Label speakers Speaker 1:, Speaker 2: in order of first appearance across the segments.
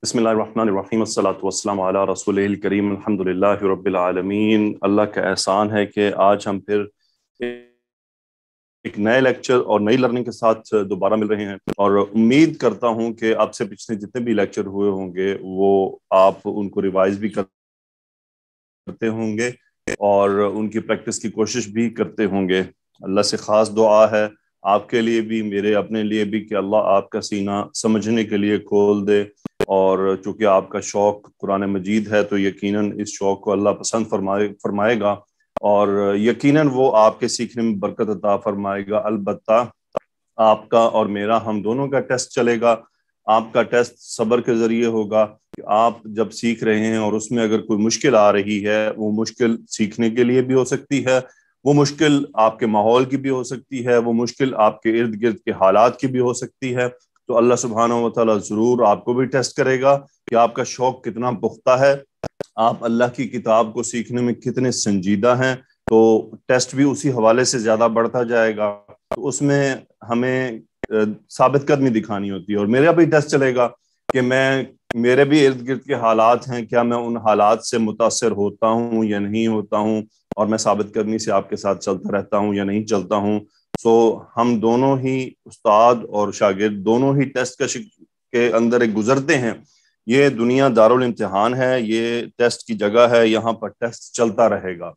Speaker 1: بسم اللہ الرحمن الرحیم الصلاۃ والسلام علی رسول الکریم الحمد للہ رب العالمین۔ اللہ کا احسان ہے کہ آج ہم پھر ایک نئے لیکچر اور نئی لرننگ کے ساتھ دوبارہ مل رہے ہیں، اور امید کرتا ہوں کہ آپ سے پچھلے جتنے بھی لیکچر ہوئے ہوں گے وہ آپ ان کو ریوائز بھی کرتے ہوں گے اور ان کی پریکٹس کی کوشش بھی کرتے ہوں گے۔ اللہ سے خاص دعا ہے آپ کے لیے بھی، میرے اپنے لیے بھی، کہ اللہ آپ کا سینہ سمجھنے کے لیے کھول دے، اور چونکہ آپ کا شوق قرآن مجید ہے تو یقیناً اس شوق کو اللہ پسند فرمائے گا، اور یقیناً وہ آپ کے سیکھنے میں برکت عطا فرمائے گا۔ البتہ آپ کا اور میرا، ہم دونوں کا ٹیسٹ چلے گا۔ آپ کا ٹیسٹ صبر کے ذریعے ہوگا کہ آپ جب سیکھ رہے ہیں اور اس میں اگر کوئی مشکل آ رہی ہے، وہ مشکل سیکھنے کے لیے بھی ہو سکتی ہے، وہ مشکل آپ کے ماحول کی بھی ہو سکتی ہے، وہ مشکل آپ کے ارد گرد کے حالات کی بھی ہو سکتی ہے، تو اللہ سبحانہ و تعالیٰ ضرور آپ کو بھی ٹیسٹ کرے گا کہ آپ کا شوق کتنا پختہ ہے، آپ اللہ کی کتاب کو سیکھنے میں کتنے سنجیدہ ہیں۔ تو ٹیسٹ بھی اسی حوالے سے زیادہ بڑھتا جائے گا، تو اس میں ہمیں ثابت قدمی دکھانی ہوتی ہے۔ اور میرا بھی ٹیسٹ چلے گا کہ میرے بھی ارد گرد کے حالات ہیں، کیا میں ان حالات سے متاثر ہوتا ہوں یا نہیں ہوتا ہوں، اور میں ثابت قدمی سے آپ کے ساتھ چلتا رہتا ہوں یا نہیں چلتا ہوں۔ سو ہم دونوں ہی استاد اور شاگرد دونوں ہی ٹیسٹ کے اندر ایک گزرتے ہیں۔ یہ دنیا دارالامتحان ہے، یہ ٹیسٹ کی جگہ ہے، یہاں پر ٹیسٹ چلتا رہے گا،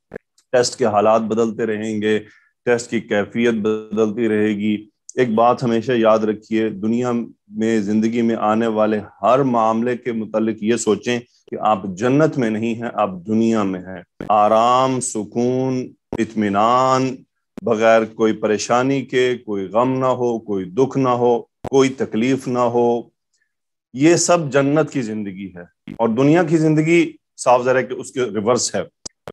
Speaker 1: ٹیسٹ کے حالات بدلتے رہیں گے، ٹیسٹ کی کیفیت بدلتی رہے گی۔ ایک بات ہمیشہ یاد رکھیے، دنیا میں زندگی میں آنے والے ہر معاملے کے متعلق یہ سوچیں کہ آپ جنت میں نہیں ہیں، آپ دنیا میں ہیں۔ آرام، سکون، اطمینان، بغیر کوئی پریشانی کے، کوئی غم نہ ہو، کوئی دکھ نہ ہو، کوئی تکلیف نہ ہو، یہ سب جنت کی زندگی ہے۔ اور دنیا کی زندگی صاف ظاہر ہے کہ اس کے ریورس ہے۔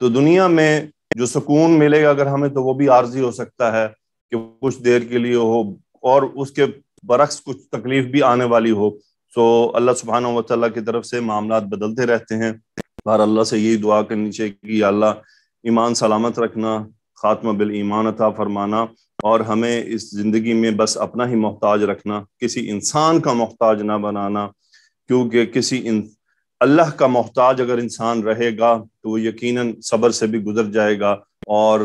Speaker 1: تو دنیا میں جو سکون ملے گا اگر ہمیں، تو وہ بھی عارضی ہو سکتا ہے کہ کچھ دیر کے لیے ہو، اور اس کے برعکس کچھ تکلیف بھی آنے والی ہو۔ سو اللہ سبحانہ و تعالیٰ کی طرف سے معاملات بدلتے رہتے ہیں۔ بہر اللہ سے یہی دعا کرنی چاہیے کہ یا اللہ ایمان سلامت رکھنا، خاتمہ بالایمان عطا فرمانا، اور ہمیں اس زندگی میں بس اپنا ہی محتاج رکھنا، کسی انسان کا محتاج نہ بنانا، کیونکہ اللہ کا محتاج اگر انسان رہے گا تو وہ یقیناً صبر سے بھی گزر جائے گا، اور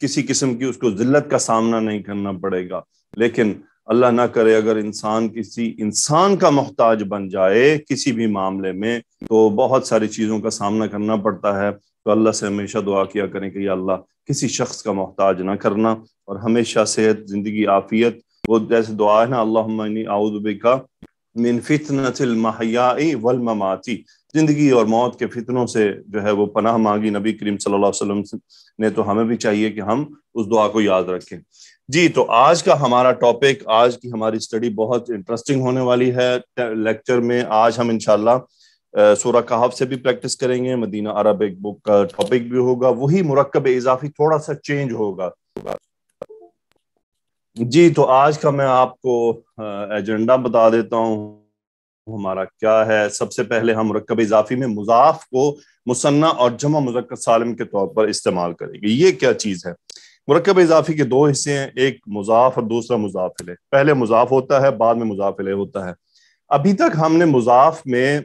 Speaker 1: کسی قسم کی اس کو ذلت کا سامنا نہیں کرنا پڑے گا۔ لیکن اللہ نہ کرے اگر انسان کسی انسان کا محتاج بن جائے کسی بھی معاملے میں، تو بہت ساری چیزوں کا سامنا کرنا پڑتا ہے۔ تو اللہ سے ہمیشہ دعا کیا کریں کہ یا اللہ کسی شخص کا محتاج نہ کرنا، اور ہمیشہ صحت، زندگی، عافیت، وہ جیسے دعا ہے نا، اللہم انی اعوذ بک من فتنۃ المحیاء والممات، زندگی اور موت کے فتنوں سے جو ہے وہ پناہ مانگی نبی کریم صلی اللہ علیہ وسلم نے، تو ہمیں بھی چاہیے کہ ہم اس دعا کو یاد رکھیں۔ جی، تو آج کا ہمارا ٹاپک، آج کی ہماری سٹڈی بہت انٹرسٹنگ ہونے والی ہے۔ لیکچر میں آج ہم انشاءاللہ سورہ کہف سے بھی پریکٹس کریں گے، مدینہ عربک بک کا ٹاپک بھی ہوگا، وہی مرکب اضافی تھوڑا سا چینج ہوگا۔ جی، تو آج کا میں آپ کو ایجنڈا بتا دیتا ہوں ہمارا کیا ہے۔ سب سے پہلے ہم مرکب اضافی میں مضاف کو مثنی اور جمع مذکر سالم کے طور پر استعمال کریں گے۔ یہ کیا چیز ہے؟ مرکب اضافی کے دو حصے ہیں، ایک مضاف اور دوسرا مضاف الیہ۔ پہلے مضاف ہوتا ہے، بعد میں مضاف الیہ ہوتا ہے۔ ابھی تک ہم نے مضاف میں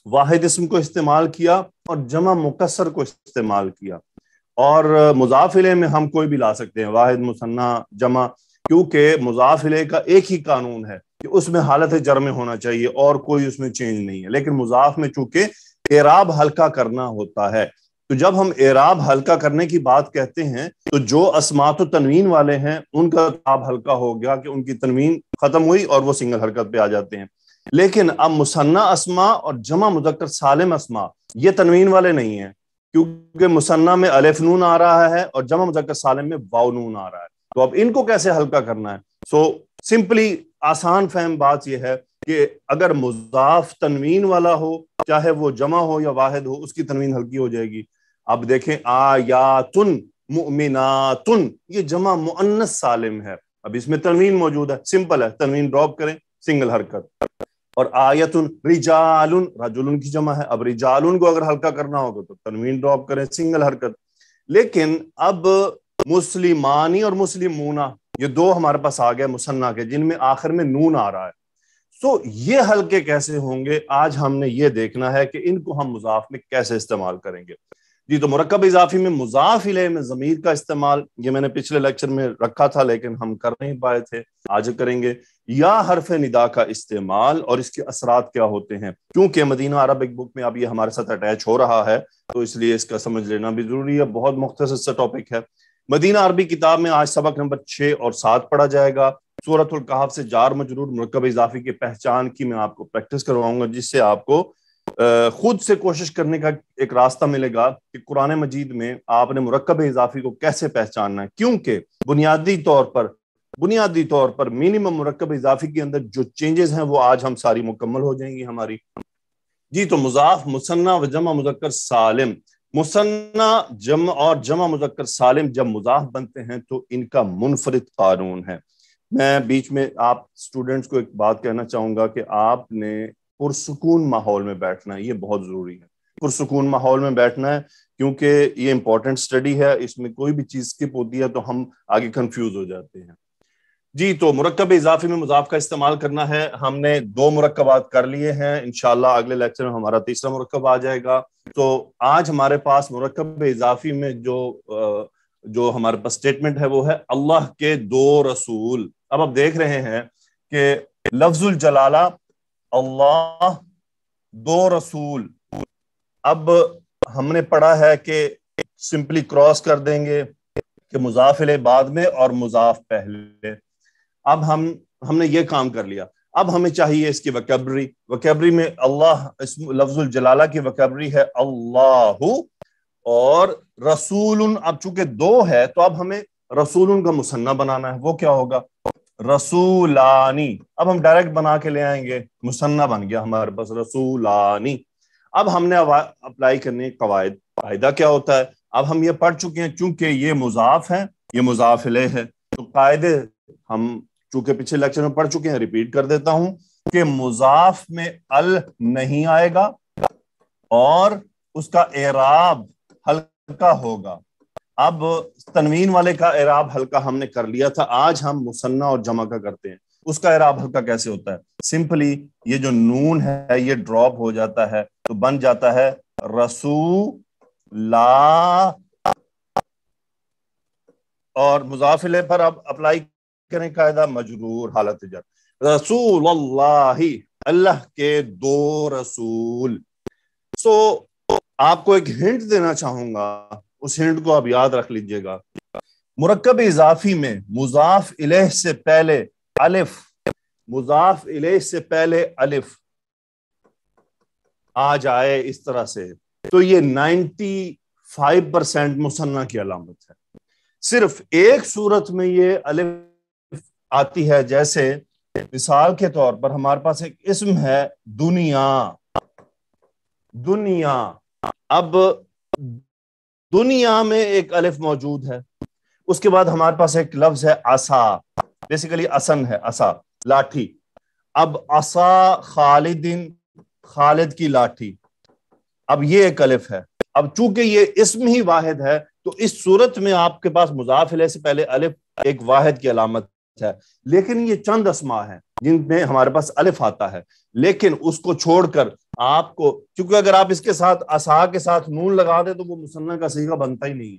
Speaker 1: واحد اسم کو استعمال کیا اور جمع مکسر کو استعمال کیا، اور مضاف الیہ میں ہم کوئی بھی لا سکتے ہیں، واحد، مثنی، جمع، کیونکہ مضاف الیہ کا ایک ہی قانون ہے کہ اس میں حالت جر میں ہونا چاہیے اور کوئی اس میں چینج نہیں ہے۔ لیکن مضاف میں چونکہ اعراب ہلکا کرنا ہوتا ہے، تو جب ہم اعراب ہلکا کرنے کی بات کہتے ہیں تو جو اسمات و تنوین والے ہیں ان کا اعراب ہلکا ہو گیا کہ ان کی تنوین ختم ہوئی اور وہ سنگل حرکت پہ آ جاتے ہیں۔ لیکن اب مثنی اسماء اور جمع مذکر سالم اسماء یہ تنوین والے نہیں ہیں، کیونکہ مثنی میں الف نون آ رہا ہے اور جمع مذکر سالم میں واو نون آ رہا ہے۔ تو اب ان کو کیسے ہلکا کرنا ہے؟ سو سمپلی آسان فہم بات یہ ہے کہ اگر مضاف تنوین والا ہو، چاہے وہ جمع ہو یا واحد ہو، اس کی تنوین ہلکی ہو جائے گی۔ اب دیکھیں، آیاتن، مؤمناتن، یہ جمع مؤنث سالم ہے، اب اس میں تنوین موجود ہے، سمپل ہے، تنوین ڈراپ کریں، سنگل حرکت۔ اور آیتن، رجالن، رجلن کی جمع ہے، اب رجالن کو اگر ہلکا کرنا ہوگا تو تنوین ڈراپ کریں، سنگل حرکت۔ لیکن اب مسلمانی اور مسلمونہ، یہ دو ہمارے پاس آ گئے مثنیٰ کے، جن میں آخر میں نون آ رہا ہے۔ سو یہ حلقے کیسے ہوں گے، آج ہم نے یہ دیکھنا ہے کہ ان کو ہم مضاف میں کیسے استعمال کریں گے۔ جی تو مرکب اضافی میں مضاف الیہ میں ضمیر کا استعمال، یہ میں نے پچھلے لیکچر میں رکھا تھا لیکن ہم کر نہیں پائے تھے، آج کریں گے۔ یا حرف ندا کا استعمال اور اس کے اثرات کیا ہوتے ہیں، کیونکہ مدینہ عربک بک میں اب یہ ہمارے ساتھ اٹیچ ہو رہا ہے تو اس لیے اس کا سمجھ لینا بھی ضروری ہے، بہت مختصر سا ٹاپک ہے۔ مدینہ عربی کتاب میں آج سبق نمبر 6 اور 7 پڑھا جائے گا۔ سورۃ الکہف سے جار مجرور مرکب اضافی کی پہچان کی میں آپ کو پریکٹس کرواؤں گا، جس سے آپ کو خود سے کوشش کرنے کا ایک راستہ ملے گا کہ قرآن مجید میں آپ نے مرکب اضافی کو کیسے پہچاننا ہے، کیونکہ بنیادی طور پر منیمم مرکب اضافی کے اندر جو چینجز ہیں وہ آج ہم ساری مکمل ہو جائیں گی ہماری۔ جی تو مضاف، مثنی و جمع مذکر سالم، مثنی جمع اور جمع مذکر سالم جب مضاف بنتے ہیں تو ان کا منفرد قانون ہے۔ میں بیچ میں آپ اسٹوڈنٹس کو ایک بات کہنا چاہوں گا کہ آپ نے پرسکون ماحول میں بیٹھنا ہے، یہ بہت ضروری ہے، پرسکون ماحول میں بیٹھنا ہے، کیونکہ یہ امپورٹنٹ سٹڈی ہے، اس میں کوئی بھی چیز سکپ ہوتی ہے تو ہم آگے کنفیوز ہو جاتے ہیں۔ جی تو مرکب اضافی میں مضاف کا استعمال کرنا ہے، ہم نے 2 مرکبات کر لیے ہیں، انشاءاللہ اگلے لیکچر میں ہمارا تیسرا مرکب آ جائے گا۔ تو آج ہمارے پاس مرکب اضافی میں جو ہمارے پاس اسٹیٹمنٹ ہے وہ ہے اللہ کے 2 رسول۔ اب آپ دیکھ رہے ہیں کہ لفظ الجلالہ اللہ 2 رسول، اب ہم نے پڑھا ہے کہ سمپلی کراس کر دیں گے کہ مضاف الیہ بعد میں اور مضاف پہلے۔ اب ہم نے یہ کام کر لیا، اب ہمیں چاہیے اس کی وکیبری میں اللہ لفظ الجلالہ کی وکیبری ہے اللہ، اور رسول اب چونکہ 2 ہے تو اب ہمیں رسول کا مثنیٰ بنانا ہے، وہ کیا ہوگا رسولانی۔ اب ہم ڈائریکٹ بنا کے لے آئیں گے، مثنیٰ بن گیا ہمارے پاس رسولانی۔ اب ہم نے اپلائی کرنے قواعد، قاعدہ کیا ہوتا ہے، اب ہم یہ پڑھ چکے ہیں، چونکہ یہ مضاف ہے یہ مضاف الیہ ہے تو قاعدے ہم چونکہ پچھلے لیکچر میں پڑھ چکے ہیں، ریپیٹ کر دیتا ہوں کہ مضاف میں ال نہیں آئے گا اور اس کا اعراب ہلکا ہوگا۔ اب تنوین والے کا اعراب ہلکا ہم نے کر لیا تھا، آج ہم مثنیٰ اور جمع کا کرتے ہیں، اس کا اعراب ہلکا کیسے ہوتا ہے، سمپلی یہ جو نون ہے یہ ڈراپ ہو جاتا ہے تو بن جاتا ہے رسولا، اور مضاف الیہ پر اب اپلائی کریں قاعدہ مجرور حالت جر، رسول اللہ اللہ کے 2 رسول۔ سو آپ کو ایک ہنٹ دینا چاہوں گا، اس ہنٹ کو آپ یاد رکھ لیجئے گا، مرکب اضافی میں مضاف الیہ سے پہلے الف، مضاف الیہ سے پہلے الف آ جائے اس طرح سے تو یہ 95% مثنیٰ کی علامت ہے۔ صرف ایک صورت میں یہ الف آتی ہے، جیسے مثال کے طور پر ہمارے پاس ایک اسم ہے دنیا، دنیا، اب دنیا میں ایک الف موجود ہے، اس کے بعد ہمارے پاس ایک لفظ ہے عصا، بیسیکلی اسن ہے، عصا لاٹھی، اب عصا خالدن خالد کی لاٹھی، اب یہ ایک الف ہے، اب چونکہ یہ اسم ہی واحد ہے تو اس صورت میں آپ کے پاس مضاف الیہ سے پہلے الف ایک واحد کی علامت ہے، لیکن یہ چند اسماء ہیں جن میں ہمارے پاس الف آتا ہے، لیکن اس کو چھوڑ کر آپ کو، کیونکہ اگر آپ اس کے ساتھ عصا کے ساتھ نون لگا دیں تو وہ مثنیٰ کا صیغہ بنتا ہی نہیں ہے،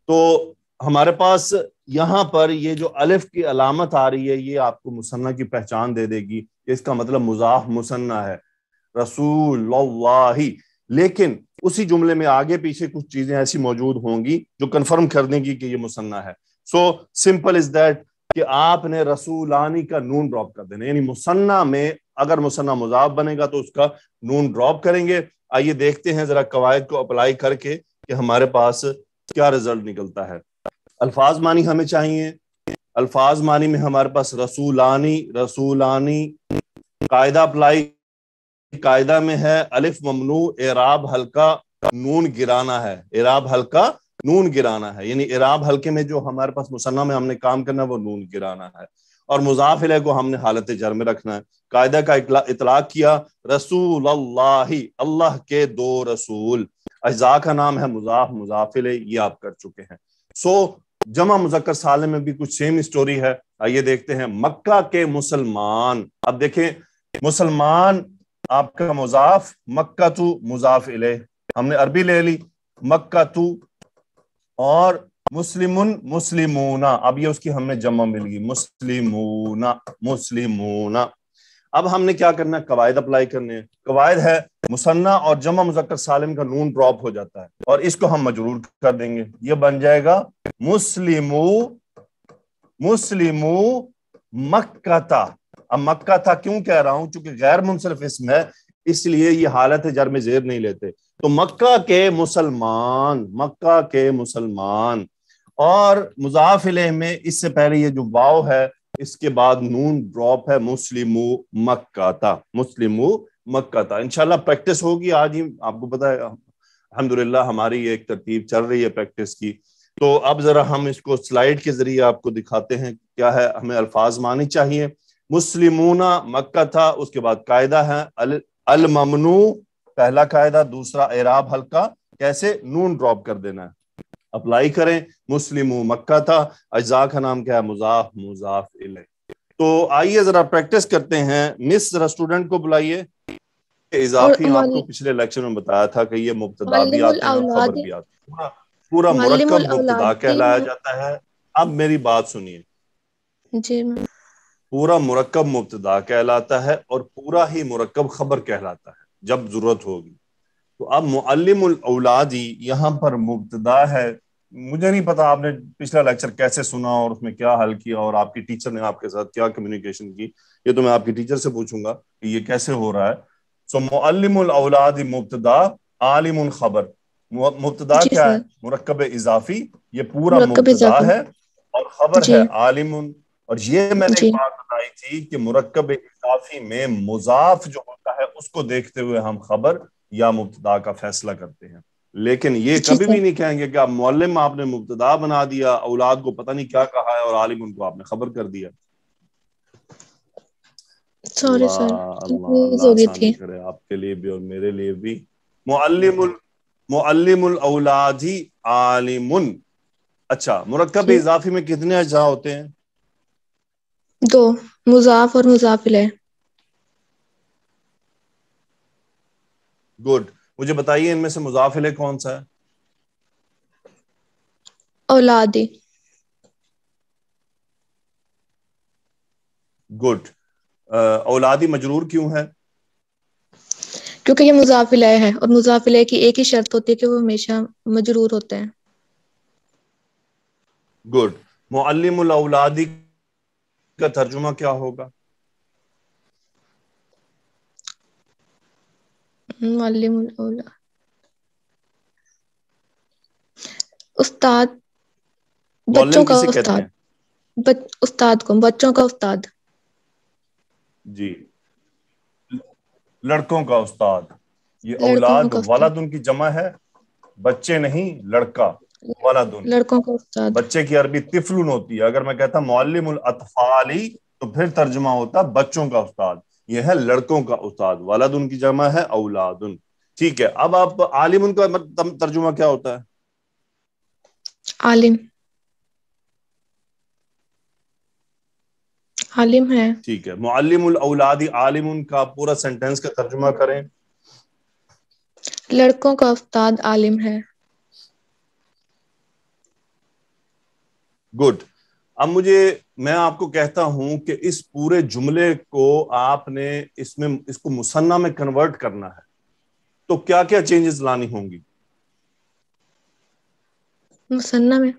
Speaker 1: تو ہمارے پاس یہاں پر یہ جو الف کی علامت آ رہی ہے یہ آپ کو مثنیٰ کی پہچان دے دے گی، اس کا مطلب مضاف مثنیٰ ہے رسول اللہ، لیکن اسی جملے میں آگے پیچھے کچھ چیزیں ایسی موجود ہوں گی جو کنفرم کر دیں گی کہ یہ مثنیٰ ہے۔ سو سمپل از دیٹ کہ آپ نے رسولانی کا نون ڈراپ کر دینا، یعنی مثنیٰ میں اگر مثنیٰ مضاف بنے گا تو اس کا نون ڈراپ کریں گے۔ آئیے دیکھتے ہیں ذرا قواعد کو اپلائی کر کے کہ ہمارے پاس کیا رزلٹ نکلتا ہے۔ الفاظ معنی ہمیں چاہیے، الفاظ معنی میں ہمارے پاس رسولانی، رسولانی قاعدہ اپلائی، قاعدہ میں ہے الف ممنوع اعراب ہلکا نون گرانا ہے، اعراب ہلکا نون گرانا ہے، یعنی اعراب ہلکے میں جو ہمارے پاس مثنیٰ میں ہم نے کام کرنا ہے وہ نون گرانا ہے، اور مضاف الیہ کو ہم نے حالت جر میں رکھنا ہے۔ قاعدہ کا اطلاق کیا رسول اللہ، اللہ کے 2 رسول، اجزاء کا نام ہے مضاف، مضاف الیہ، یہ آپ کر چکے ہیں۔ سو جمع مذکر سالم میں بھی کچھ سیم اسٹوری ہے، آئیے دیکھتے ہیں۔ مکہ کے مسلمان، اب دیکھیں مسلمان آپ کا مضاف، مکہ تو مضاف الیہ، ہم نے عربی لے لی مکہ تو، اور مسلمون مسلمون، اب یہ اس کی ہمیں جمع مل گئی مسلمون مسلمون۔ اب ہم نے کیا کرنا ہے؟ قواعد اپلائی کرنے ہیں۔ قواعد ہے مثنی اور جمع مذکر سالم کا نون ڈراپ ہو جاتا ہے اور اس کو ہم مجرور کر دیں گے، یہ بن جائے گا مسلمو مسلمو مکہ تھا۔ اب مکہ تھا کیوں کہہ رہا ہوں؟ چونکہ غیر منصرف اسم ہے، اس لیے یہ حالت جر میں زیر نہیں لیتے، تو مکہ کے مسلمان، مکہ کے مسلمان، اور مضاف الیہ میں اس سے پہلے یہ جو واو ہے اس کے بعد نون ڈراپ ہے، مسلمو مکہ تھا، مسلمو مکہ تھا۔ انشاءاللہ پریکٹس ہوگی آج ہی، آپ کو پتا ہے الحمدللہ ہماری ایک ترتیب چل رہی ہے پریکٹس کی۔ تو اب ذرا ہم اس کو سلائیڈ کے ذریعے آپ کو دکھاتے ہیں کیا ہے ہمیں الفاظ معنی چاہیے۔ مسلمون مکہ تھا، اس کے بعد قاعدہ ہے الممنوع، پہلا قاعدہ، دوسرا اعراب ہلکا، کیسے؟ نون ڈراپ کر دینا ہے۔ اپلائی کریں، مسلمو مکہ تھا، اجزاء کا نام کیا ہے؟ مضاف مضاف الیہ۔ تو آئیے ذرا پریکٹس کرتے ہیں۔ مس ذرا اسٹوڈنٹ کو بلائیے۔ اضافی آپ کو پچھلے لیکچر میں بتایا تھا کہ یہ مبتدا بھی
Speaker 2: معلم
Speaker 1: آتے ہیں اور خبر
Speaker 2: الاولاد،
Speaker 1: بھی آتے ہیں، پورا
Speaker 2: معلم
Speaker 1: مرکب
Speaker 2: الاولاد
Speaker 1: مبتدا کہلایا جاتا ہے۔ اب میری بات سنیے،
Speaker 2: جی
Speaker 1: پورا مرکب مبتدا کہلاتا ہے اور پورا ہی مرکب خبر کہلاتا ہے جب ضرورت ہوگی۔ تو اب معلم الاولادی یہاں پر مبتدا ہے۔ مجھے نہیں پتا آپ نے پچھلا لیکچر کیسے سنا اور اس میں کیا حل کیا اور آپ کی ٹیچر نے آپ کے ساتھ کیا کمیونیکیشن کی، یہ تو میں آپ کی ٹیچر سے پوچھوں گا کہ یہ کیسے ہو رہا ہے۔ سو معلم الاولاد مبتدا، عالم خبر۔ مبتدا
Speaker 2: جی
Speaker 1: کیا ہے؟
Speaker 2: سر،
Speaker 1: مرکب اضافی، یہ پورا
Speaker 2: مرکب
Speaker 1: مبتدا
Speaker 2: اضافی،
Speaker 1: ہے اور خبر
Speaker 2: جی
Speaker 1: ہے عالم۔ اور یہ میں نے
Speaker 2: جی
Speaker 1: ایک بات بتائی تھی کہ مرکب اضافی میں مضاف جو ہوتا ہے اس کو دیکھتے ہوئے ہم خبر یا مبتدا کا فیصلہ کرتے ہیں، لیکن یہ
Speaker 2: جی
Speaker 1: کبھی
Speaker 2: سر،
Speaker 1: بھی نہیں کہیں گے کہ آپ معلم آپ نے مبتدا بنا دیا، اولاد کو پتہ نہیں کیا کہا ہے اور عالم ان کو آپ نے خبر کر دیا۔
Speaker 2: سوری سر،
Speaker 1: اللہ اللہ
Speaker 2: کنفیوز
Speaker 1: اللہ
Speaker 2: ہو گئی تھی۔
Speaker 1: آسانی کرے آپ کے لیے بھی اور میرے لیے بھی۔ معلم الاولادی عالم۔ اچھا، مرکب
Speaker 2: جی
Speaker 1: اضافی میں کتنے اجزاء ہوتے ہیں؟
Speaker 2: دو، مضاف اور مضاف الیہ۔
Speaker 1: گڈ، مجھے بتائیے ان میں سے مضاف الیہ کون سا ہے؟
Speaker 2: اولادی۔
Speaker 1: گڈ، اولادی مجرور کیوں ہے؟
Speaker 2: کیونکہ یہ مضاف الیہ ہے اور مضاف الیہ کی ایک ہی شرط ہوتی ہے کہ وہ ہمیشہ مجرور ہوتے ہیں۔
Speaker 1: گڈ، معلم الاولادی کا ترجمہ کیا ہوگا؟
Speaker 2: معلم الاولاد، استاد، بچوں
Speaker 1: معلم
Speaker 2: کا
Speaker 1: کسے کہتے
Speaker 2: استاد،
Speaker 1: ہیں؟
Speaker 2: استاد کو، بچوں کا استاد۔
Speaker 1: جی، لڑکوں کا استاد۔ یہ
Speaker 2: لڑکوں
Speaker 1: اولاد
Speaker 2: کا استاد،
Speaker 1: ولد ان کی جمع ہے، بچے نہیں، لڑکا، ولدن۔
Speaker 2: لڑکوں کا استاد۔
Speaker 1: بچے کی عربی طفلن ہوتی ہے، اگر میں کہتا معلم الاطفالی تو پھر ترجمہ ہوتا بچوں کا استاد، یہ ہے لڑکوں کا استاد، ولد ان کی جمع ہے اولادن۔ ٹھیک ہے، اب آپ عالم ان کا ترجمہ کیا ہوتا ہے؟
Speaker 2: عالم، عالم ہے۔
Speaker 1: ٹھیک ہے، معلم الاولادی عالم ان کا پورا سینٹینس کا ترجمہ کریں۔
Speaker 2: لڑکوں کا استاد عالم ہے۔
Speaker 1: گڈ، اب میں آپ کو کہتا ہوں کہ اس پورے جملے کو آپ نے اس کو مثنیٰ میں کنورٹ کرنا ہے تو کیا کیا چینجز لانی ہوں گی؟
Speaker 2: مثنیٰ میں،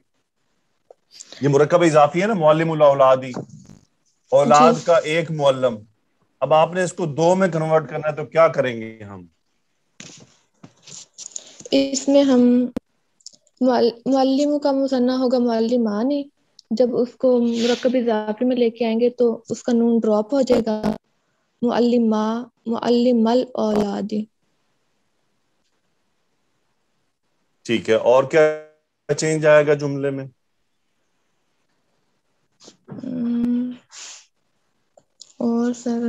Speaker 1: یہ مرکب اضافی ہے نا، معلم الاولادی،
Speaker 2: جی
Speaker 1: اولاد کا ایک معلم، اب آپ نے اس کو دو میں کنورٹ کرنا ہے تو کیا کریں گے ہم؟
Speaker 2: اس میں ہم معلم کا مثنیٰ ہوگا معلمان، جب اس کو مرکب اضافی میں لے کے آئیں گے تو اس کا نون ڈراپ ہو جائے گا، معلمہ، معلم الاولاد۔
Speaker 1: ٹھیک ہے، اور کیا چینج آئے گا جملے میں؟
Speaker 2: اور سر،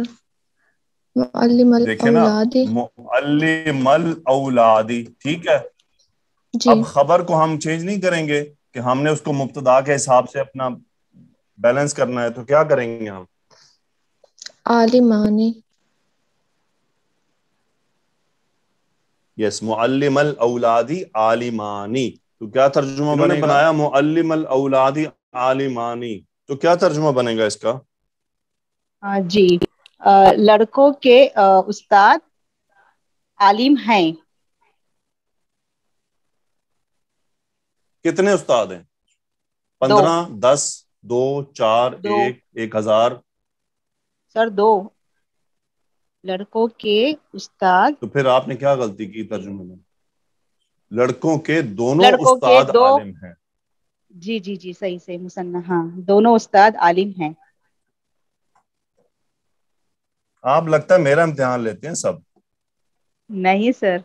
Speaker 2: معلم
Speaker 1: دیکھیں نا،
Speaker 2: الاولاد،
Speaker 1: معلم الاولادی، ٹھیک ہے۔
Speaker 2: جی
Speaker 1: اب خبر کو ہم چینج نہیں کریں گے کہ ہم نے اس کو مبتدا کے حساب سے اپنا بیلنس کرنا ہے، تو کیا کریں گے ہم؟
Speaker 2: عالمان۔
Speaker 1: یس معلم الاولادی عالمانی، تو کیا ترجمہ
Speaker 3: انہوں نے
Speaker 1: بنے گا؟
Speaker 3: بنایا معلم الاولادی عالمانی، تو کیا ترجمہ بنے گا اس کا؟
Speaker 4: جی لڑکوں کے استاد عالم ہیں.
Speaker 3: کتنے استاد ہیں؟
Speaker 4: 2.
Speaker 3: 15، 10، 2، 4،
Speaker 4: 2
Speaker 3: 1، 1000؟
Speaker 4: سر 2 لڑکوں کے استاد.
Speaker 3: تو پھر آپ نے کیا غلطی کی ترجمے میں؟ لڑکوں کے دونوں
Speaker 4: لڑکوں کے
Speaker 3: استاد
Speaker 4: 2.
Speaker 3: عالم ہیں.
Speaker 4: جی جی جی صحیح صحیح مصنع، ہاں دونوں استاد عالم ہیں.
Speaker 3: آپ لگتا ہے میرا امتحان لیتے ہیں سب.
Speaker 4: نہیں سر.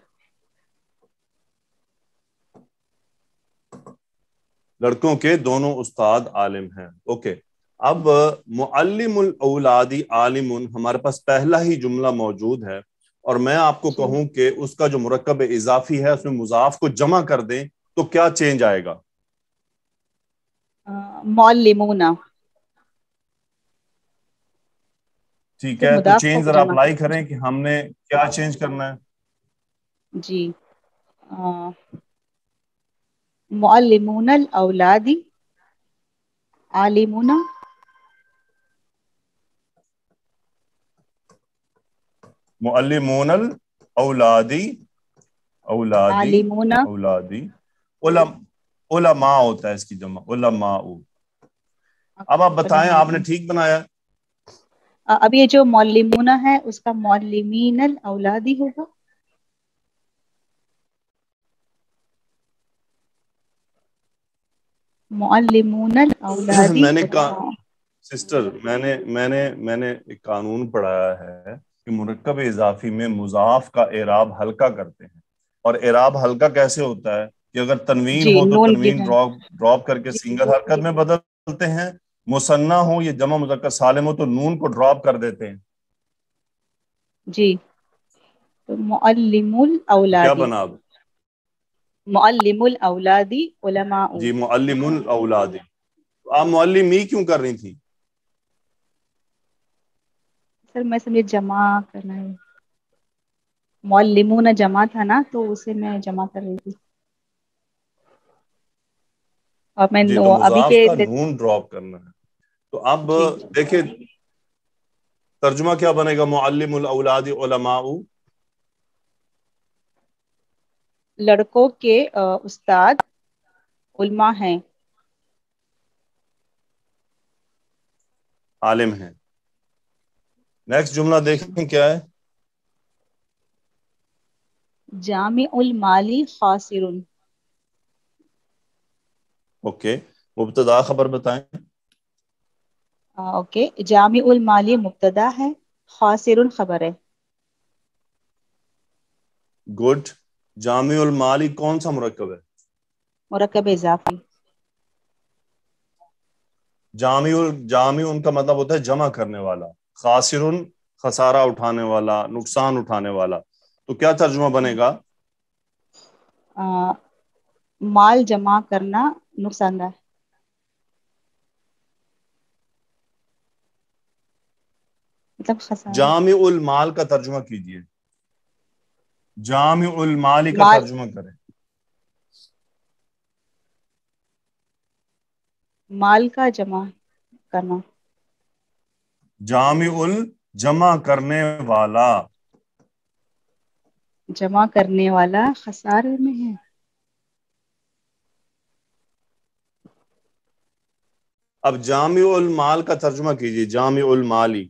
Speaker 3: لڑکوں کے دونوں استاد عالم ہیں. اوکے، اب معلم الاولادی عالم ہمارے پاس پہلا ہی جملہ موجود ہے، اور میں آپ کو کہوں کہ اس کا جو مرکب اضافی ہے اس میں مضاف کو جمع کر دیں تو کیا چینج آئے گا؟
Speaker 4: معلمون.
Speaker 3: ٹھیک
Speaker 4: پھر
Speaker 3: ہے، تو
Speaker 4: مضاف
Speaker 3: چینج
Speaker 4: کو
Speaker 3: ذرا
Speaker 4: جمع
Speaker 3: اپلائی
Speaker 4: کر.
Speaker 3: کریں کہ ہم نے کیا چینج کرنا ہے.
Speaker 4: جی معلمون الاولادی عالمون.
Speaker 3: معلمون الاولادی
Speaker 4: عالمون.
Speaker 3: اولادی علماء ہوتا ہے اس کی جمع، علماء. اب آپ بتائیں
Speaker 4: علماء.
Speaker 3: آپ نے ٹھیک بنایا؟
Speaker 4: اب یہ جو معلمون ہے اس کا معلمین الاولادی ہوگا. معلمون الاولادی
Speaker 3: میں نے
Speaker 4: علماء.
Speaker 3: سسٹر میں نے ایک قانون پڑھایا ہے کہ مرکب اضافی میں مضاف کا اعراب ہلکا کرتے ہیں، اور اعراب ہلکا کیسے ہوتا ہے کہ اگر تنوین
Speaker 4: جی
Speaker 3: ہو تو
Speaker 4: نون
Speaker 3: تنوین
Speaker 4: گنا.
Speaker 3: ڈراپ کر کے
Speaker 4: جی
Speaker 3: سنگل حرکت میں بدلتے ہیں، مثنیٰ ہو یا جمع مذکر سالم ہو تو نون کو ڈراپ کر دیتے ہیں.
Speaker 4: جی تو معلم
Speaker 3: کیا
Speaker 4: الاولادی.
Speaker 3: بنا اب؟
Speaker 4: معلم الاولادی علماء.
Speaker 3: جی معلم الاولادی. آپ معلمی کیوں کر رہی تھی؟
Speaker 4: سر میں سمجھے جمع کرنا ہے، معلمون جمع تھا نا تو اسے میں جمع کر رہی تھی. اور میں
Speaker 3: جی تو
Speaker 4: ابھی
Speaker 3: مضاف
Speaker 4: کے
Speaker 3: کا نون ڈراپ کرنا ہے. تو اب
Speaker 4: جی
Speaker 3: دیکھیں ترجمہ کیا بنے گا؟ معلم الاولاد علماء.
Speaker 4: لڑکوں کے استاد علماء ہیں.
Speaker 3: عالم ہیں. نیکسٹ جملہ دیکھیں کیا ہے.
Speaker 4: جامع المالی خاسر.
Speaker 3: اوکے، مبتدا خبر بتائیں.
Speaker 4: اوکے، جامع المالی مبتدا ہے، خاسر خبر ہے.
Speaker 3: گڈ. جامع المالی کون سا مرکب ہے؟
Speaker 4: مرکب اضافی.
Speaker 3: جامع ان کا مطلب ہوتا ہے جمع کرنے والا، خاسر خسارہ اٹھانے والا، نقصان اٹھانے والا. تو کیا ترجمہ بنے گا؟
Speaker 4: مال جمع کرنا نقصان دہ. مطلب خسارہ.
Speaker 3: جامع المال کا ترجمہ کیجئے. جامع المال کا
Speaker 4: مال
Speaker 3: ترجمہ کریں.
Speaker 4: مال کا جمع کرنا.
Speaker 3: جامع جمع کرنے والا.
Speaker 4: جمع کرنے والا خسارے میں ہے.
Speaker 3: اب جامع المال کا ترجمہ کیجئے. جامع المالی.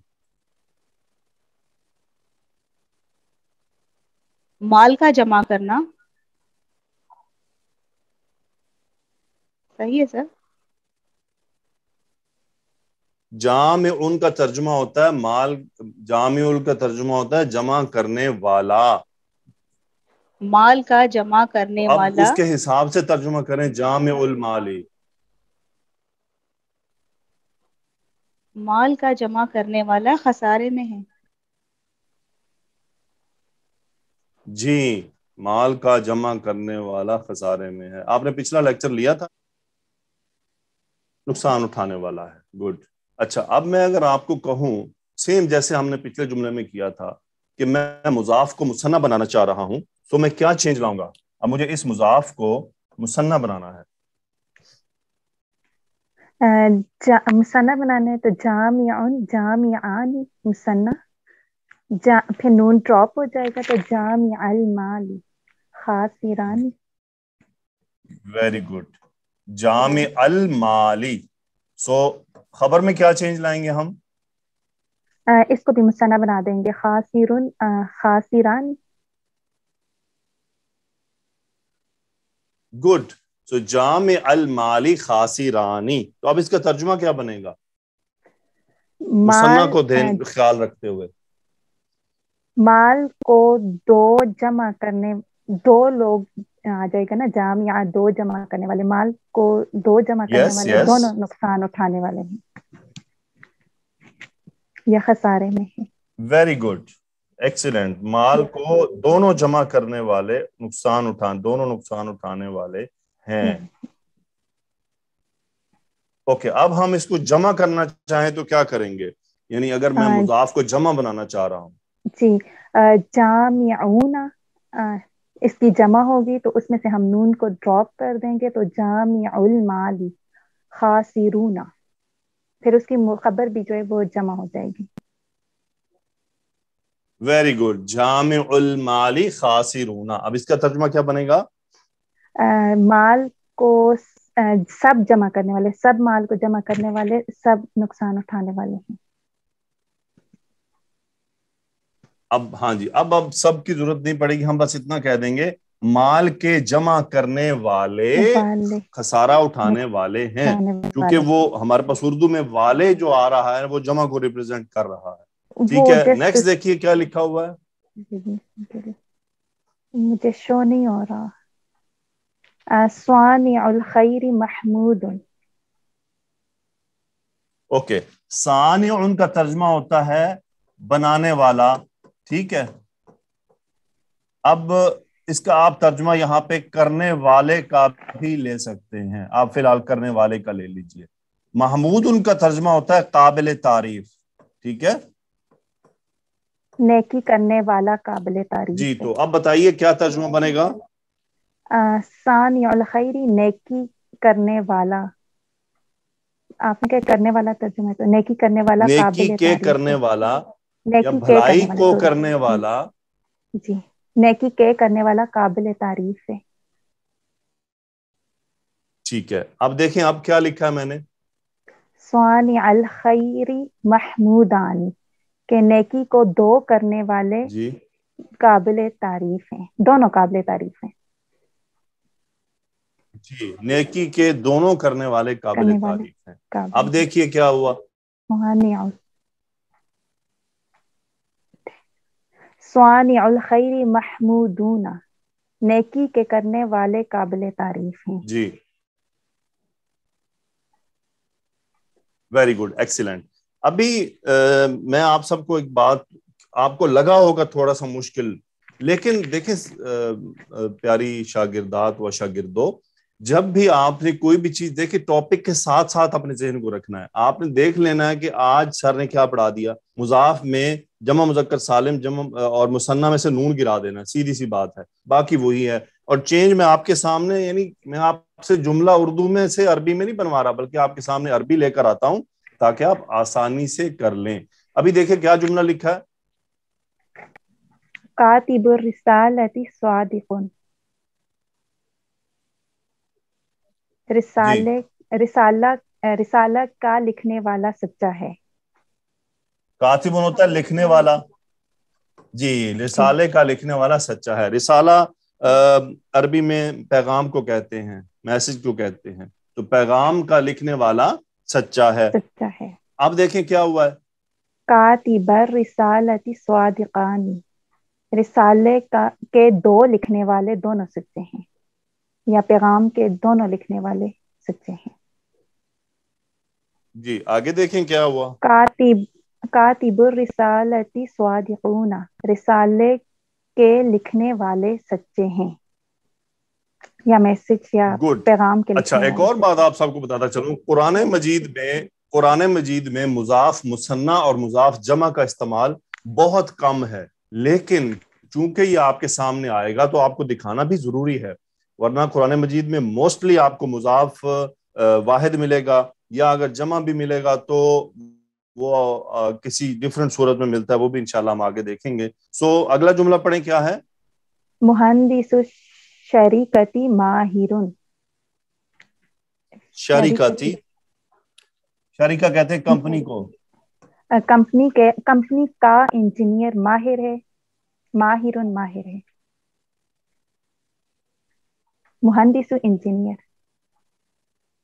Speaker 4: مال کا جمع کرنا. صحیح ہے سر.
Speaker 3: جامع ان کا ترجمہ ہوتا ہے مال، جامع ال کا ترجمہ ہوتا ہے جمع کرنے والا.
Speaker 4: مال کا جمع
Speaker 3: تو
Speaker 4: کرنے
Speaker 3: اب
Speaker 4: والا.
Speaker 3: اس کے حساب سے ترجمہ کریں جامع المالی.
Speaker 4: مال کا جمع کرنے والا خسارے میں ہے.
Speaker 3: جی، مال کا جمع کرنے والا خسارے میں ہے. آپ نے پچھلا لیکچر لیا تھا، نقصان اٹھانے والا ہے. گڈ. اچھا، اب میں اگر آپ کو کہوں سیم جیسے ہم نے پچھلے جملے میں کیا تھا کہ میں مضاف کو مثنیٰ بنانا چاہ رہا ہوں،
Speaker 1: تو میں کیا چینج لاؤں گا؟ اب مجھے اس مضاف کو مثنیٰ بنانا ہے.
Speaker 4: مثنیٰ بنانا ہے تو جامعن جامعان مثنیٰ، پھر نون ڈراپ ہو جائے گا تو جامع المال خاسران.
Speaker 1: Very good. جامع المالی. سو خبر میں کیا چینج لائیں گے ہم؟
Speaker 4: اس کو بھی مثنیٰ بنا دیں گے، خاسرن خاسران.
Speaker 1: گڈ. سو جامع المالی خاسرانی. تو اب اس کا ترجمہ کیا بنے گا مثنیٰ کو خیال رکھتے ہوئے؟
Speaker 4: مال کو دو جمع کرنے، دو لوگ آ جائے گا نا، جامع دو جمع کرنے والے، مال کو دو جمع کرنے والے دونوں نقصان اٹھانے والے ہیں یا خسارے میں ہیں.
Speaker 1: Very good, excellent. مال کو دونوں جمع کرنے والے دونوں نقصان اٹھانے والے ہیں. اوکے، اب ہم اس کو جمع کرنا چاہیں تو کیا کریں گے؟ یعنی اگر میں مضاف کو جمع بنانا چاہ رہا ہوں. جی،
Speaker 4: جامعون اس کی جمع ہوگی تو اس میں سے ہم نون کو ڈراپ کر دیں گے تو جامع المال خاسرون، پھر اس کی خبر بھی جو ہے وہ جمع ہو جائے گی.
Speaker 1: Very good. جامع المال خاسرون. اب اس کا ترجمہ کیا بنے گا؟
Speaker 4: مال کو سب جمع کرنے والے، سب مال کو جمع کرنے والے، سب نقصان اٹھانے والے ہیں.
Speaker 1: اب ہاں جی، اب سب کی ضرورت نہیں پڑے گی، ہم بس اتنا کہہ دیں گے مال کے جمع کرنے والے خسارہ اٹھانے والے ہیں، کیونکہ وہ ہمارے پاس اردو میں والے جو آ رہا ہے وہ جمع کو ریپرزینٹ کر رہا ہے. ٹھیک ہے، نیکسٹ دیکھیے کیا لکھا ہوا ہے.
Speaker 4: مجھے شو نہیں ہو رہا. صانع الخیر محمود.
Speaker 1: اوکے، صانع ان کا ترجمہ ہوتا ہے بنانے والا. ٹھیک ہے، اب اس کا آپ ترجمہ یہاں پہ کرنے والے کا بھی لے سکتے ہیں. آپ فی الحال کرنے والے کا لے لیجئے. محمود ان کا ترجمہ ہوتا ہے قابل تعریف. ٹھیک ہے،
Speaker 4: نیکی کرنے والا، قابل تعریف.
Speaker 1: جی، تو اب بتائیے کیا ترجمہ بنے گا؟
Speaker 4: صانع الخیر نیکی کرنے والا. آپ نے کیا کرنے والا ترجمہ ہے تو نیکی کرنے والا،
Speaker 1: نیکی کے کرنے والا یا بھلائی کو کرنے والا.
Speaker 4: جی، نیکی کے کرنے والا قابل تعریف ہے.
Speaker 1: ٹھیک ہے، اب دیکھیں اب کیا لکھا ہے میں نے.
Speaker 4: صانع الخیر محمودان، کہ نیکی کو دو کرنے والے
Speaker 1: جی
Speaker 4: قابل تعریف ہیں، دونوں قابل تعریف ہیں.
Speaker 1: جی، نیکی کے دونوں کرنے والے قابل تعریف ہیں. اب دیکھیے کیا ہوا.
Speaker 4: صانع الخیر محمودون، نیکی کے کرنے والے قابل تعریف ہیں.
Speaker 1: جی، ویری گڈ، ایکسیلنٹ. ابھی میں آپ سب کو ایک بات، آپ کو لگا ہوگا تھوڑا سا مشکل، لیکن دیکھیں پیاری شاگردات و شاگردوں، جب بھی آپ نے کوئی بھی چیز دیکھیں ٹاپک کے ساتھ ساتھ اپنے ذہن کو رکھنا ہے. آپ نے دیکھ لینا ہے کہ آج سر نے کیا پڑھا دیا. مضاف میں جمع مذکر سالم جمع اور مثنیٰ میں سے نون گرا دینا، سیدھی سی بات ہے، باقی وہی ہے. اور چینج میں آپ کے سامنے، یعنی میں آپ سے جملہ اردو میں سے عربی میں نہیں بنوا رہا، بلکہ آپ کے سامنے عربی لے کر آتا ہوں تاکہ آپ آسانی سے کر لیں. ابھی دیکھیں کیا جملہ لکھا ہے.
Speaker 4: کاتب الرسالۃ صادق، رسالہ کا لکھنے والا سچا ہے.
Speaker 1: کاتب ہوتا ہے لکھنے والا. جی، رسالے کا لکھنے والا سچا ہے. رسالہ عربی میں پیغام کو کہتے ہیں، میسج کو کہتے ہیں. تو پیغام کا لکھنے والا سچا ہے. اب دیکھیں کیا ہوا ہے.
Speaker 4: کاتب الرسالۃ صادقان، رسالے کے دو لکھنے والے دونوں سچے ہیں، یا پیغام کے دونوں لکھنے والے سچے ہیں.
Speaker 1: جی، آگے دیکھیں کیا ہوا.
Speaker 4: کاتب الرسالۃ صادقون، رسالے کے لکھنے والے سچے ہیں، یا میسج یا پیغام کے.
Speaker 1: اچھا، ایک اور بات آپ سب کو بتاتا چلوں. قرآن مجید میں مضاف مثنیٰ اور مضاف جمع کا استعمال بہت کم ہے، لیکن
Speaker 3: چونکہ یہ آپ کے سامنے آئے گا تو آپ کو دکھانا بھی ضروری ہے، ورنہ قرآن مجید میں موسٹلی آپ کو مضاف واحد ملے گا، یا اگر جمع بھی ملے گا تو وہ کسی ڈفرنٹ صورت میں ملتا ہے، وہ بھی انشاءاللہ ہم آگے دیکھیں گے۔ اگلا جملہ پڑھیں، کیا ہے؟
Speaker 4: مہندس الشریکتی ماہرون،
Speaker 3: شریکتی، شریکہ کہتے ہیں کمپنی کو،
Speaker 4: کمپنی کا انجینئر ماہر ہے، ماہرون ماہر ہے، مہندس انجینئر،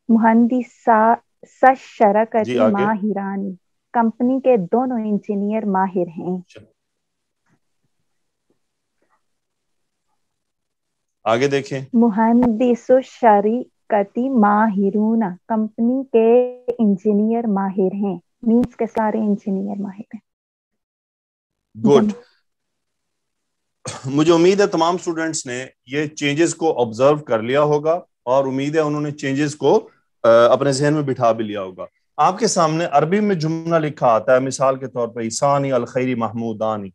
Speaker 4: مہندسا
Speaker 3: جی
Speaker 4: شرکتی
Speaker 3: آگے،
Speaker 4: ماہرانی، کمپنی کے دونوں انجینئر ماہر ہیں۔
Speaker 3: آگے دیکھیں،
Speaker 4: مہندس الشریکتی ماہرون، کمپنی کے انجینئر ماہر ہیں، مینس کے سارے انجینئر ماہر ہیں۔
Speaker 3: گڈ۔ مجھے امید ہے تمام اسٹوڈنٹس نے یہ چینجز کو آبزرو کر لیا ہوگا، اور امید ہے انہوں نے چینجز کو اپنے ذہن میں بٹھا بھی لیا ہوگا۔ آپ کے سامنے عربی میں جملہ لکھا آتا ہے، مثال کے طور پہ ثانی الخیری محمودانی،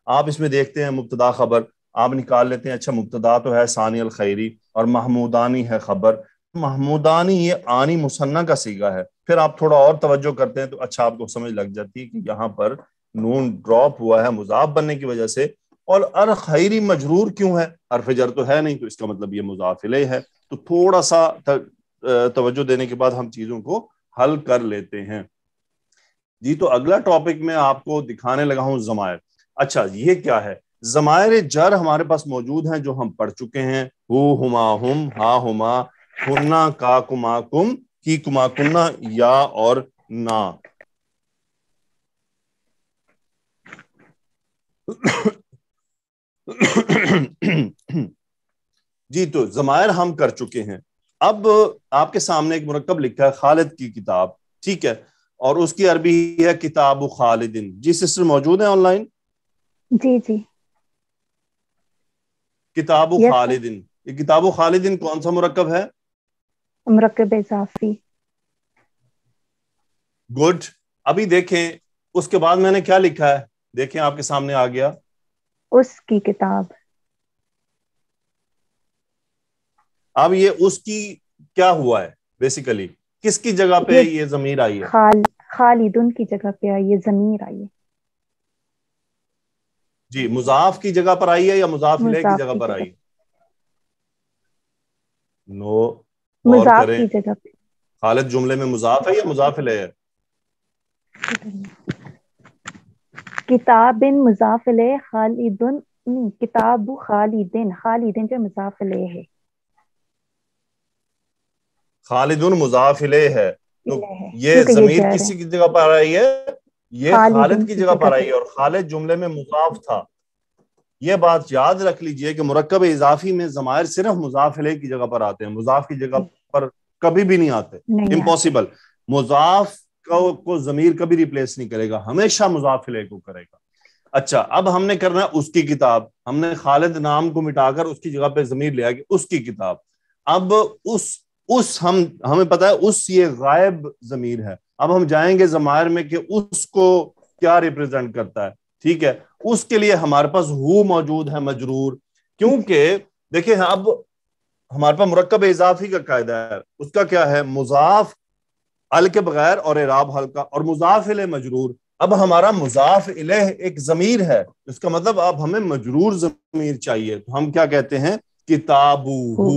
Speaker 3: آپ اس میں دیکھتے ہیں مبتدا خبر، آپ نکال لیتے ہیں، اچھا مبتدا تو ہے ثانی الخیری اور محمودانی ہے خبر، محمودانی یہ آنی مثنیٰ کا صیغہ ہے، پھر آپ تھوڑا اور توجہ کرتے ہیں تو اچھا آپ کو سمجھ لگ جاتی ہے کہ یہاں پر نون ڈراپ ہوا ہے مضاف بننے کی وجہ سے، اور الخیری مجرور کیوں ہے؟ حرف جر تو ہے نہیں، تو اس کا مطلب یہ مضاف الیہ ہے۔ تو تھوڑا سا توجہ دینے کے بعد ہم چیزوں کو حل کر لیتے ہیں جی۔ تو اگلا ٹاپک میں آپ کو دکھانے لگا ہوں ضمائر۔ اچھا یہ کیا ہے؟ ضمائر جر ہمارے پاس موجود ہیں جو ہم پڑھ چکے ہیں، ہو، ہما، ہم، ہا، ہما، ہننا، کا، کما، کم، کی، کما، کننا، یا اور نا۔ جی تو ضمائر ہم کر چکے ہیں۔ اب آپ کے سامنے ایک مرکب لکھا ہے خالد کی کتاب، ٹھیک ہے، اور اس کی عربی ہے کتاب خالدن۔ جی سسٹر موجود ہیں آن لائن؟
Speaker 4: جی جی،
Speaker 3: کتاب
Speaker 4: یس سر،
Speaker 3: خالدن، یہ کتاب خالدن کون سا مرکب ہے؟
Speaker 4: مرکب اضافی۔
Speaker 3: گڈ۔ ابھی دیکھیں اس کے بعد میں نے کیا لکھا ہے، دیکھیں آپ کے سامنے آ گیا،
Speaker 4: اس کی کتاب۔
Speaker 3: اب یہ اس کی کیا ہوا ہے؟ بیسیکلی کس کی جگہ پہ یہ ضمیر آئی ہے؟
Speaker 4: خالدن کی جگہ پہ آئی ہے، ضمیر آئی ہے۔
Speaker 3: جی مضاف کی جگہ پر آئی ہے یا مضاف الیہ کی جگہ پر آئی ہے؟ نو، اور
Speaker 4: مضاف
Speaker 3: کریں،
Speaker 4: کی جگہ پہ۔
Speaker 3: خالد جملے میں مضاف ہے یا مضاف الیہ ہے؟
Speaker 4: کتاب مضاف الیہ، خالدن کتاب خالدن، خالدن جو مضاف الیہ ہے،
Speaker 3: خالدن مضاف الیہ ہے، تو یہ
Speaker 4: کیونکہ یہ
Speaker 3: ضمیر
Speaker 4: جر
Speaker 3: کسی
Speaker 4: ہے،
Speaker 3: کی جگہ پر آئی ہے؟ یہ خالد کی جگہ پر
Speaker 4: پہ۔
Speaker 3: آئی ہے، اور خالد جملے میں مضاف تھا۔ یہ بات یاد رکھ لیجئے کہ مرکب اضافی میں ضمائر صرف مضاف الیہ کی جگہ پر آتے ہیں، مضاف کی جگہ پر کبھی بھی نہیں آتے، امپاسبل۔ مضاف کو ضمیر کبھی ریپلیس نہیں کرے گا، ہمیشہ مضاف الیہ کو کرے گا۔ اچھا اب ہم نے کرنا ہے اس کی کتاب، ہم نے خالد نام کو مٹا کر اس کی جگہ پہ ضمیر لیا کہ اس کی کتاب۔ اب ہمیں پتا ہے اس یہ غائب ضمیر ہے، اب ہم جائیں گے ضمائر میں کہ اس کو کیا ریپرزینٹ کرتا ہے، ٹھیک ہے؟ اس کے لیے ہمارے پاس ہو موجود ہے مجرور، کیونکہ دیکھیں اب ہمارے پاس مرکب اضافی کا قاعدہ ہے، اس کا کیا ہے؟ مضاف ال کے بغیر اور اعراب حل کا، اور مضاف الیہ مجرور۔ اب ہمارا مضاف الیہ ایک ضمیر ہے، اس کا مطلب اب ہمیں مجرور ضمیر چاہیے، تو ہم کیا کہتے ہیں؟ کتابہ،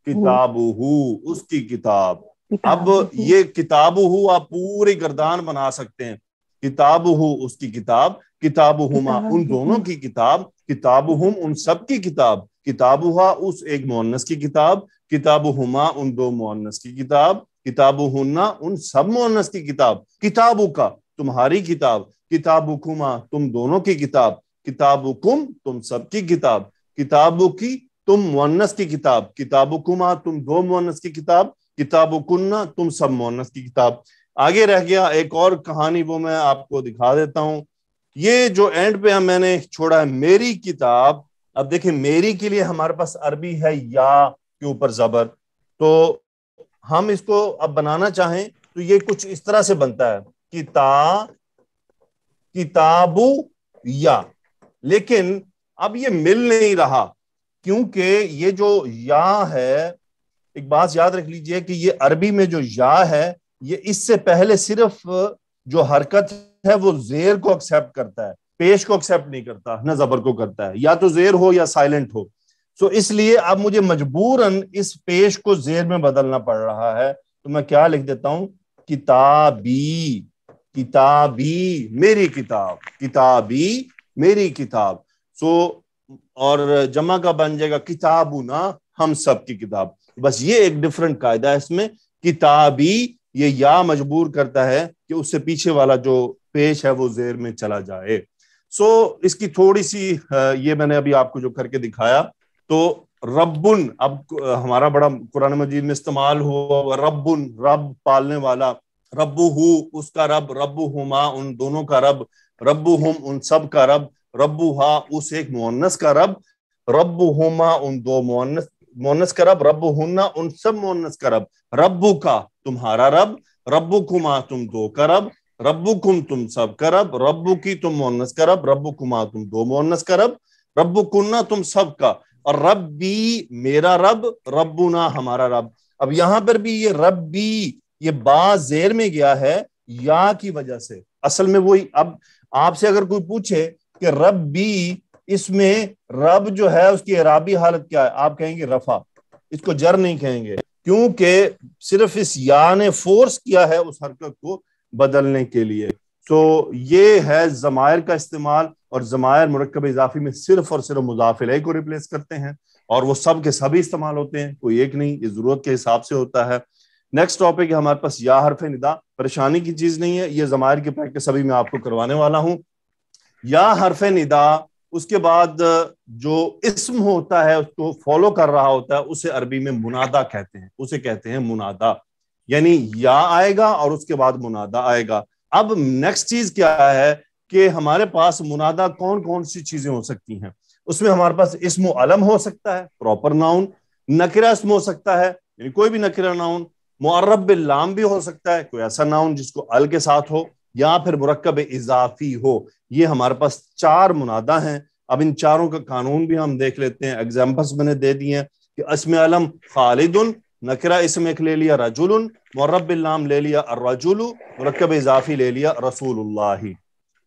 Speaker 3: کتابہ، اس کی کتاب۔ اب یہ کتابہ آپ پوری گردان بنا سکتے ہیں، کتابہ اس کی کتاب، کتابہما ان دونوں کی کتاب، کتابہم ان سب کی کتاب، کتابہ اس ایک مؤنث کی کتاب، کتابہما ان دو مؤنث کی کتاب، کتابہن ان سب مؤنث کی کتاب، کتابک تمہاری کتاب، کتابکما تم دونوں کی کتاب، کتابکم تم سب کی کتاب، کتابکی تم مؤنث کی کتاب، کتابکما تم دو مؤنث کی کتاب، کتابکن تم سب مؤنث کی کتاب۔ آگے رہ گیا ایک اور کہانی، وہ میں آپ کو دکھا دیتا ہوں۔ یہ جو اینڈ پہ میں نے چھوڑا ہے میری کتاب، اب دیکھیں میری کے لیے ہمارے پاس عربی ہے یا کے اوپر زبر، تو ہم اس کو اب بنانا چاہیں تو یہ کچھ اس طرح سے بنتا ہے، کتابو یا، لیکن اب یہ مل نہیں رہا کیونکہ یہ جو یا ہے، ایک بات یاد رکھ لیجئے کہ یہ عربی میں جو یا ہے یہ اس سے پہلے صرف جو حرکت ہے وہ زیر کو ایکسپٹ کرتا ہے، پیش کو ایکسپٹ نہیں کرتا، نہ زبر کو کرتا ہے، یا تو زیر ہو یا سائلنٹ ہو. سو اس لیے اب مجھے مجبوراً اس پیش کو زیر میں بدلنا پڑ رہا ہے. تو میں کیا لکھ دیتا ہوں؟ کتابی، کتابی میری کتاب، کتابی میری کتاب. سو اور جمع کا بن جائے گا کتابنا، ہم سب کی کتاب. بس یہ ایک ڈفرنٹ قاعدہ ہے اس میں. کتابی یہ یا مجبور کرتا ہے کہ اس سے پیچھے والا جو پیش ہے وہ زیر میں چلا جائے. سو اس کی تھوڑی سی یہ میں نے ابھی آپ کو جو کر کے دکھایا. تو ربن اب ہمارا بڑا قرآن مجید میں استعمال ہوا، ربن رب پالنے والا، ربہ اس کا رب، ربہما ان دونوں کا رب، ربہم ان سب کا رب، ربہا اس ایک مؤنث کا رب، ربہما ان دو مؤنث کا رب، ربہن ان سب مؤنث کا رب، ربو کا تمہارا رب، ربکما تم دو کا رب، ربکم تم سب کا رب، ربو کی تم مؤنث کا رب، ربکما تم دو مؤنث کا رب، ربکنا تم سب کا، اور ربی میرا رب، ربنا ہمارا رب. اب یہاں پر بھی یہ ربی یہ با زیر میں گیا ہے یا کی وجہ سے. اصل میں وہی، اب آپ سے اگر کوئی پوچھے کہ ربی اس میں رب جو ہے اس کی اعرابی حالت کیا ہے، آپ کہیں گے رفع، اس کو جر نہیں کہیں گے کیونکہ صرف اس یا نے فورس کیا ہے اس حرکت کو بدلنے کے لیے. تو یہ ہے ضمائر کا استعمال، اور ضمائر مرکب اضافی میں صرف اور صرف مضاف الیہ کو ریپلیس کرتے ہیں، اور وہ سب کے سبھی استعمال ہوتے ہیں، کوئی ایک نہیں، یہ ضرورت کے حساب سے ہوتا ہے. نیکسٹ ٹاپک ہے ہمارے پاس یا حرف ندا. پریشانی کی چیز نہیں ہے، یہ ضمائر کی پریکٹس ابھی میں آپ کو کروانے والا ہوں. یا حرف ندا، اس کے بعد جو اسم ہوتا ہے اس کو فالو کر رہا ہوتا ہے اسے عربی میں منادا کہتے ہیں، اسے کہتے ہیں منادا. یعنی یا آئے گا اور اس کے بعد منادا آئے گا. اب نیکسٹ چیز کیا ہے کہ ہمارے پاس منادا کون کون سی چیزیں ہو سکتی ہیں. اس میں ہمارے پاس اسم و علم ہو سکتا ہے، پراپر ناؤن، نکرہ اسم ہو سکتا ہے یعنی کوئی بھی نکرہ ناؤن، معرب باللام بھی ہو سکتا ہے، کوئی ایسا ناؤن جس کو ال کے ساتھ ہو، یا پھر مرکب اضافی ہو. یہ ہمارے پاس 4 منادا ہیں. اب ان چاروں کا قانون بھی ہم دیکھ لیتے ہیں. ایگزامپلس میں نے دے دیے ہیں کہ اسم علم خالد، نکرہ اسم ایک لے لیا رجل، معرب باللام لے لیا الرجل، مرکب اضافی لے لیا رسول اللہ.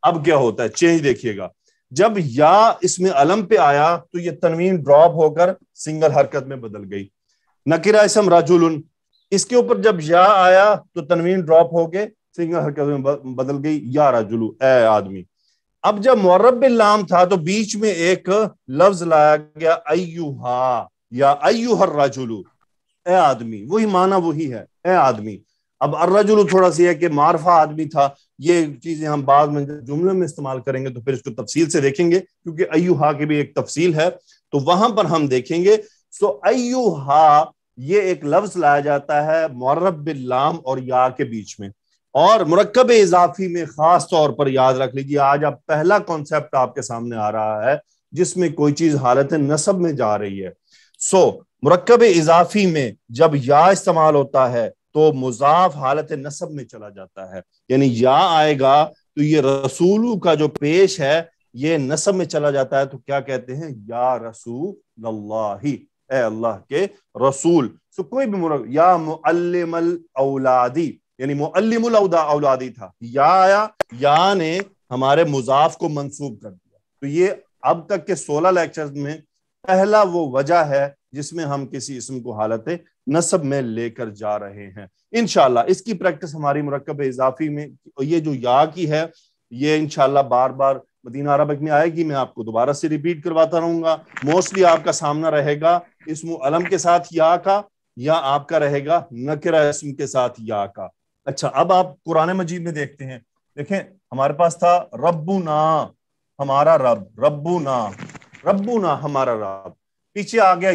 Speaker 3: اب کیا ہوتا ہے چینج دیکھیے گا، جب یا اسم علم پہ آیا تو یہ تنوین ڈراپ ہو کر سنگل حرکت میں بدل گئی. نکرہ اسم رجل، اس کے اوپر جب یا آیا تو تنوین ڈراپ ہو کے سنگل حرکت میں بدل گئی، یا رجل اے آدمی. اب جب معرب باللام تھا تو بیچ میں ایک لفظ لایا گیا ایوہا یا ایوہ الرجل، اے آدمی، وہی معنی وہی ہے، اے آدمی. اب الرجل تھوڑا سی ہے کہ معرفہ آدمی تھا، یہ چیزیں ہم بعد میں جملے میں استعمال کریں گے تو پھر اس کو تفصیل سے دیکھیں گے کیونکہ ایوہا کی بھی ایک تفصیل ہے تو وہاں پر ہم دیکھیں گے. سو ایوہا یہ ایک لفظ لایا جاتا ہے معرب باللام اور یا کے بیچ میں. اور مرکب اضافی میں خاص طور پر یاد رکھ لیجیے، آج اب پہلا کانسیپٹ آپ کے سامنے آ رہا ہے جس میں کوئی چیز حالت نصب میں جا رہی ہے. سو مرکب اضافی میں جب یا استعمال ہوتا ہے تو مضاف حالت نصب میں چلا جاتا ہے، یعنی یا آئے گا تو یہ رسولو کا جو پیش ہے یہ نصب میں چلا جاتا ہے. تو کیا کہتے ہیں؟ یا رسول اللہ، اے اللہ کے رسول. سو کوئی بھی یا معلم الاولادی، یعنی معلم الاولادی تھا، یا آیا، یا نے ہمارے مضاف کو منصوب کر دیا. تو یہ اب تک کے 16 لیکچرز میں پہلا وہ وجہ ہے جس میں ہم کسی اسم کو حالت نصب میں لے کر جا رہے ہیں. انشاءاللہ اس کی پریکٹس ہماری مرکب اضافی میں یہ جو یا کی ہے یہ انشاءاللہ بار بار مدینہ عربک میں آئے گی. میں آپ کو دوبارہ سے ریپیٹ کرواتا رہوں گا. موسٹلی آپ کا سامنا رہے گا اسم و علم کے ساتھ یا کا، یا آپ کا رہے گا نکرہ اسم کے ساتھ یا کا. اچھا اب آپ قرآن مجید میں دیکھتے ہیں، دیکھیں ہمارے پاس تھا ربنا ہمارا رب، ربنا ربنا ہمارا رب، پیچھے آ گیا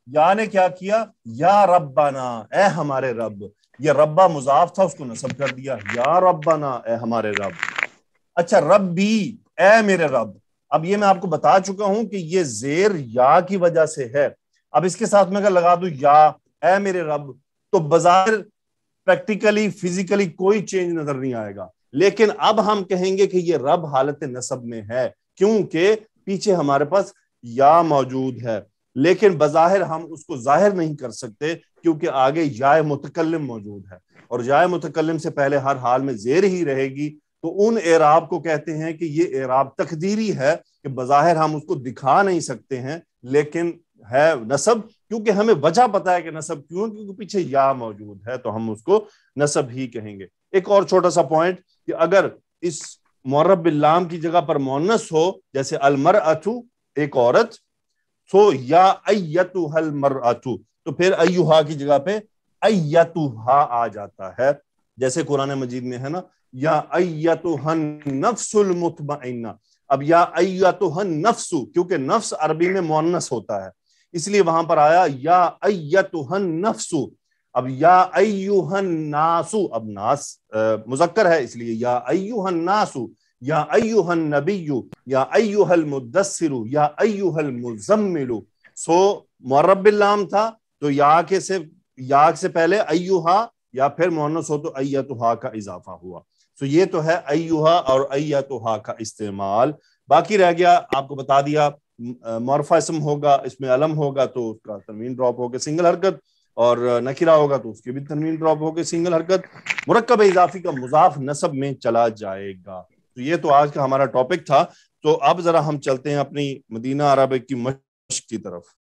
Speaker 3: یا نے کیا کیا؟ یا ربنا اے ہمارے رب. یہ ربا مضاف تھا اس کو نصب کر دیا، یا ربنا اے ہمارے رب. اچھا ربی اے میرے رب. اب یہ میں آپ کو بتا چکا ہوں کہ یہ زیر یا کی وجہ سے ہے. اب اس کے ساتھ میں اگر لگا دوں یا اے میرے رب تو بظاہر پریکٹیکلی فزیکلی کوئی چینج نظر نہیں آئے گا، لیکن اب ہم کہیں گے کہ یہ رب حالت نصب میں ہے کیونکہ
Speaker 1: پیچھے ہمارے پاس یا موجود ہے، لیکن بظاہر ہم اس کو ظاہر نہیں کر سکتے کیونکہ آگے یا متکلم موجود ہے، اور یا متکلم سے پہلے ہر حال میں زیر ہی رہے گی، تو ان اعراب کو کہتے ہیں کہ یہ اعراب تقدیری ہے کہ بظاہر ہم اس کو دکھا نہیں سکتے ہیں، لیکن ہے نصب، کیونکہ ہمیں وجہ پتا ہے کہ نصب کیوں، کیونکہ پیچھے یا موجود ہے تو ہم اس کو نصب ہی کہیں گے۔ ایک اور چھوٹا سا پوائنٹ کہ اگر اس معرب باللام کی جگہ پر مؤنث ہو، جیسے المرأۃ ایک عورت، تو یا ایتھا المرأۃ، تو پھر ایھا کی جگہ پہ ایتھا آ جاتا ہے، جیسے قرآن مجید میں ہے نا یا ایتھا النفس المطمئنہ۔ اب یا ایتھا النفس، کیونکہ نفس عربی میں مؤنث ہوتا ہے اس لیے وہاں پر آیا یا ایتھا النفس۔ اب یا ایھا الناس، اب ناس مذکر ہے اس لیے یا ایھا الناس، یا ایھا النبی، یا ایھا المدثر، یا ایھا المزمل۔ سو معرب باللام تھا تو یا سے پہلے ایھا، یا پھر مؤنث ہو تو ایتھا کا اضافہ ہوا۔ سو یہ تو ہے ایھا اور ایتھا کا استعمال۔ باقی رہ گیا آپ کو بتا دیا، معرفہ اسم ہوگا اس میں علم ہوگا تو اس کا تنوین ڈراپ ہوگا سنگل حرکت، اور نکرہ ہوگا تو اس کی بھی تنوین ڈراپ ہوگی سنگل حرکت۔ مرکب اضافی کا مضاف نصب میں چلا جائے گا۔ تو یہ تو آج کا ہمارا ٹاپک تھا۔ تو اب ذرا ہم چلتے ہیں اپنی مدینہ عربک کی مشق کی طرف۔